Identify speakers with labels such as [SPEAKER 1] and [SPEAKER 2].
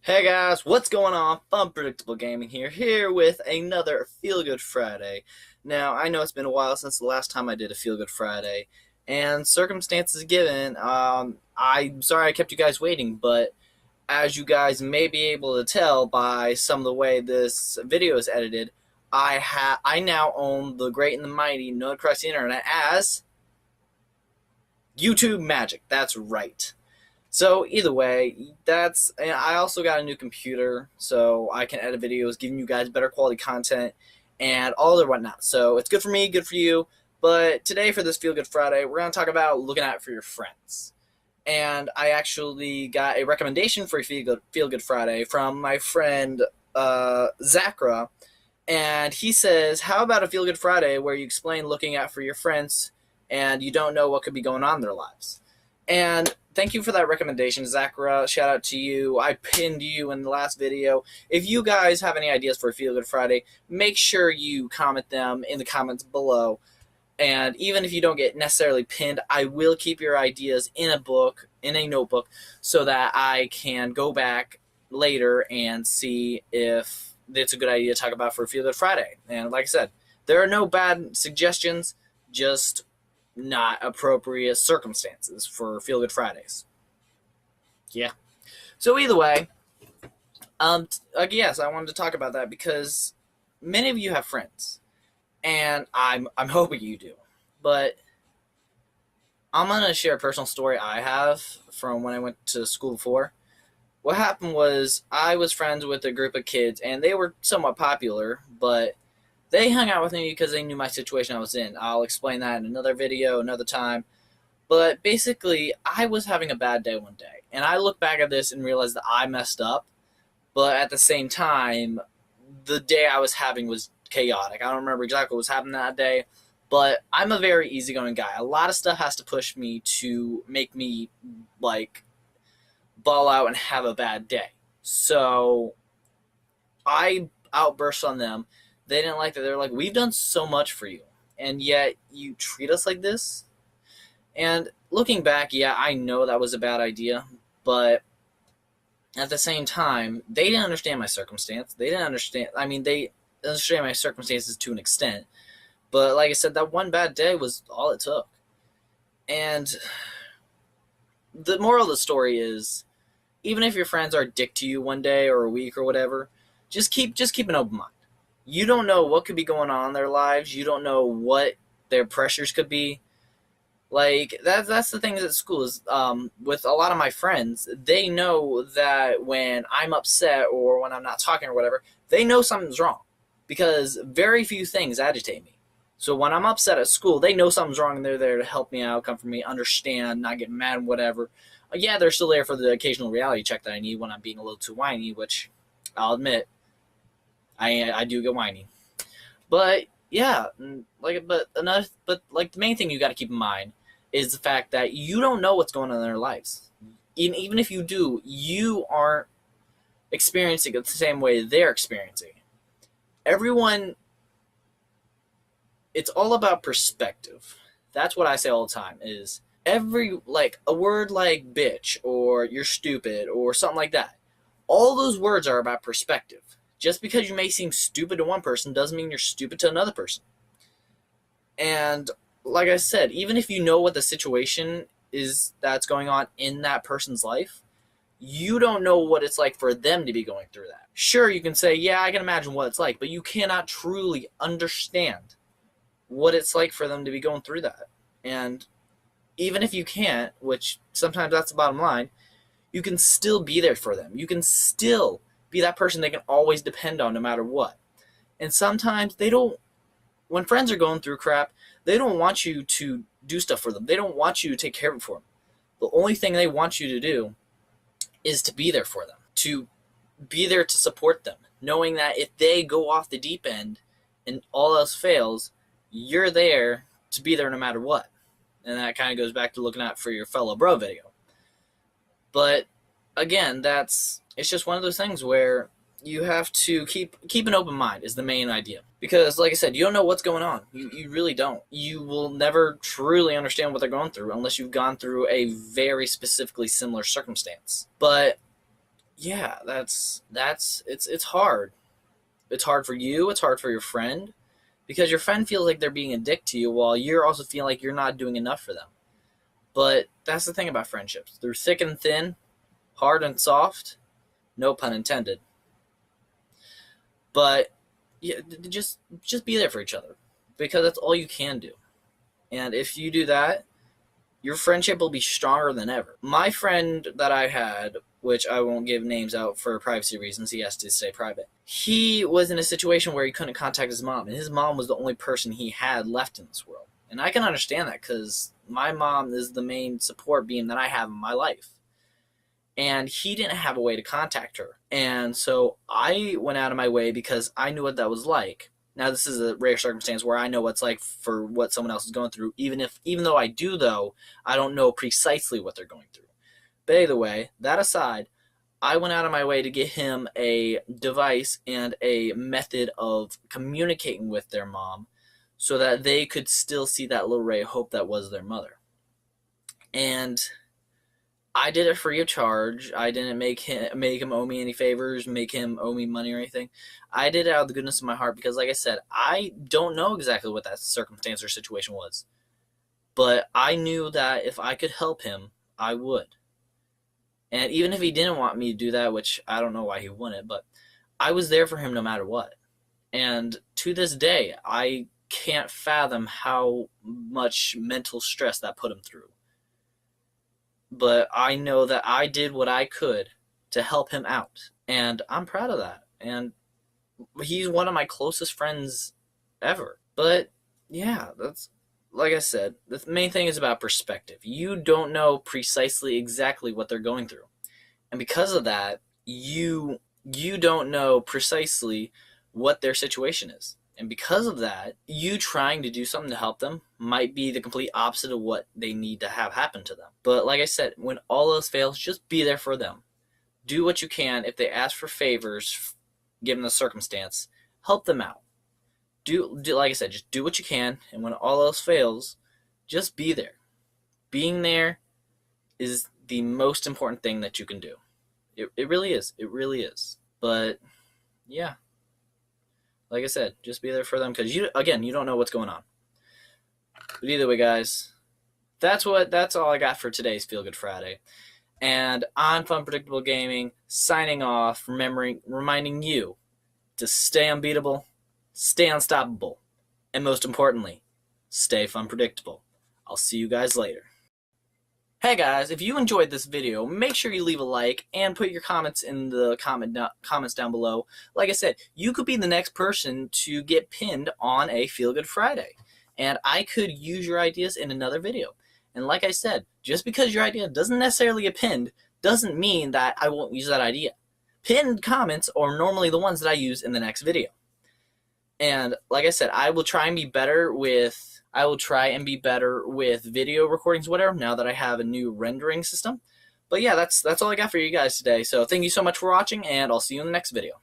[SPEAKER 1] Hey guys, what's going on? Unpredictable Gaming here with another Feel Good Friday. Now, I know it's been a while since the last time I did a Feel Good Friday, and circumstances given, I'm sorry I kept you guys waiting, but as you guys may be able to tell by some of the way this video is edited, I now own the great and the mighty known across the internet as YouTube Magic. That's right. So either way, and I also got a new computer, so I can edit videos, giving you guys better quality content and all the whatnot. So it's good for me, good for you. But today for this Feel Good Friday, we're gonna talk about looking out for your friends. And I actually got a recommendation for a Feel Good Friday from my friend Zachra, and he says, "How about a Feel Good Friday where you explain looking out for your friends, and you don't know what could be going on in their lives?" And thank you for that recommendation, Zachara. Shout out to you. I pinned you in the last video. If you guys have any ideas for a Feel Good Friday, make sure you comment them in the comments below. And even if you don't get necessarily pinned, I will keep your ideas in a notebook, so that I can go back later and see if it's a good idea to talk about for a Feel Good Friday. And like I said, there are no bad suggestions, just not appropriate circumstances for Feel Good Fridays. Yeah. So either way, yes, I wanted to talk about that because many of you have friends, and I'm hoping you do. But I'm gonna share a personal story I have from when I went to school before. What happened was I was friends with a group of kids, and they were somewhat popular, but they hung out with me because they knew my situation I was in. I'll explain that in another video, another time. But basically, I was having a bad day one day, and I look back at this and realize that I messed up. But at the same time, the day I was having was chaotic. I don't remember exactly what was happening that day, but I'm a very easygoing guy. A lot of stuff has to push me to make me like ball out and have a bad day. So I outburst on them. They didn't like that. They're like, "We've done so much for you, and yet you treat us like this." And looking back, yeah, I know that was a bad idea, but at the same time, they didn't understand my circumstance. They didn't understand. I mean, they understand my circumstances to an extent, but like I said, that one bad day was all it took. And the moral of the story is, even if your friends are a dick to you one day or a week or whatever, just keep an open mind. You don't know what could be going on in their lives. You don't know what their pressures could be. Like that's the thing at school is with a lot of my friends, they know that when I'm upset or when I'm not talking or whatever, they know something's wrong because very few things agitate me. So when I'm upset at school, they know something's wrong and they're there to help me out, comfort me, understand, not get mad and whatever. Yeah, they're still there for the occasional reality check that I need when I'm being a little too whiny, which I'll admit I do get whiny. But yeah, but the main thing you got to keep in mind is the fact that you don't know what's going on in their lives. Even if you do, you aren't experiencing it the same way they're experiencing. Everyone, it's all about perspective. That's what I say all the time. Is every like a word like bitch or you're stupid or something like that. All those words are about perspective. Just because you may seem stupid to one person doesn't mean you're stupid to another person. And like I said, even if you know what the situation is that's going on in that person's life, you don't know what it's like for them to be going through that. Sure, you can say, yeah, I can imagine what it's like, but you cannot truly understand what it's like for them to be going through that. And even if you can't, which sometimes that's the bottom line, you can still be there for them. You can still be that person they can always depend on no matter what. And sometimes they don't, when friends are going through crap, they don't want you to do stuff for them. They don't want you to take care of it for them. The only thing they want you to do is to be there for them, to be there to support them, knowing that if they go off the deep end and all else fails, you're there to be there no matter what. And that kind of goes back to looking out for your fellow bro video. But again, it's just one of those things where you have to keep an open mind is the main idea. Because like I said, you don't know what's going on. You really don't. You will never truly understand what they're going through unless you've gone through a very specifically similar circumstance. But yeah, it's hard. It's hard for you, it's hard for your friend, because your friend feels like they're being a dick to you while you're also feeling like you're not doing enough for them. But that's the thing about friendships. They're thick and thin, hard and soft, no pun intended. But yeah, just be there for each other, because that's all you can do. And if you do that, your friendship will be stronger than ever. My friend that I had, which I won't give names out for privacy reasons, he has to stay private. He was in a situation where he couldn't contact his mom, and his mom was the only person he had left in this world. And I can understand that, because my mom is the main support beam that I have in my life. And he didn't have a way to contact her. And so I went out of my way because I knew what that was like. Now, this is a rare circumstance where I know what it's like for what someone else is going through. Even though I do, though, I don't know precisely what they're going through. But either way, that aside, I went out of my way to get him a device and a method of communicating with their mom so that they could still see that little ray of hope that was their mother. And I did it free of charge. I didn't make him owe me any favors, make him owe me money or anything. I did it out of the goodness of my heart because, like I said, I don't know exactly what that circumstance or situation was. But I knew that if I could help him, I would. And even if he didn't want me to do that, which I don't know why he wouldn't, but I was there for him no matter what. And to this day, I can't fathom how much mental stress that put him through. But I know that I did what I could to help him out. And I'm proud of that. And he's one of my closest friends ever. But yeah, that's like I said, the main thing is about perspective. You don't know precisely exactly what they're going through. And because of that, you don't know precisely what their situation is. And because of that, you trying to do something to help them might be the complete opposite of what they need to have happen to them. But like I said, when all else fails, just be there for them. Do what you can. If they ask for favors, given the circumstance, help them out. Do like I said, just do what you can. And when all else fails, just be there. Being there is the most important thing that you can do. It really is. It really is. But yeah. Like I said, just be there for them because you don't know what's going on. But either way, guys, that's all I got for today's Feel Good Friday. And on Fun Predictable Gaming, signing off, reminding you to stay unbeatable, stay unstoppable, and most importantly, stay fun predictable. I'll see you guys later. Hey guys, if you enjoyed this video, make sure you leave a like and put your comments in the comments down below. Like I said, you could be the next person to get pinned on a Feel Good Friday. And I could use your ideas in another video. And like I said, just because your idea doesn't necessarily get pinned, doesn't mean that I won't use that idea. Pinned comments are normally the ones that I use in the next video. And like I said, I will try and be better with video recordings, whatever, now that I have a new rendering system. But yeah, that's all I got for you guys today. So thank you so much for watching, and I'll see you in the next video.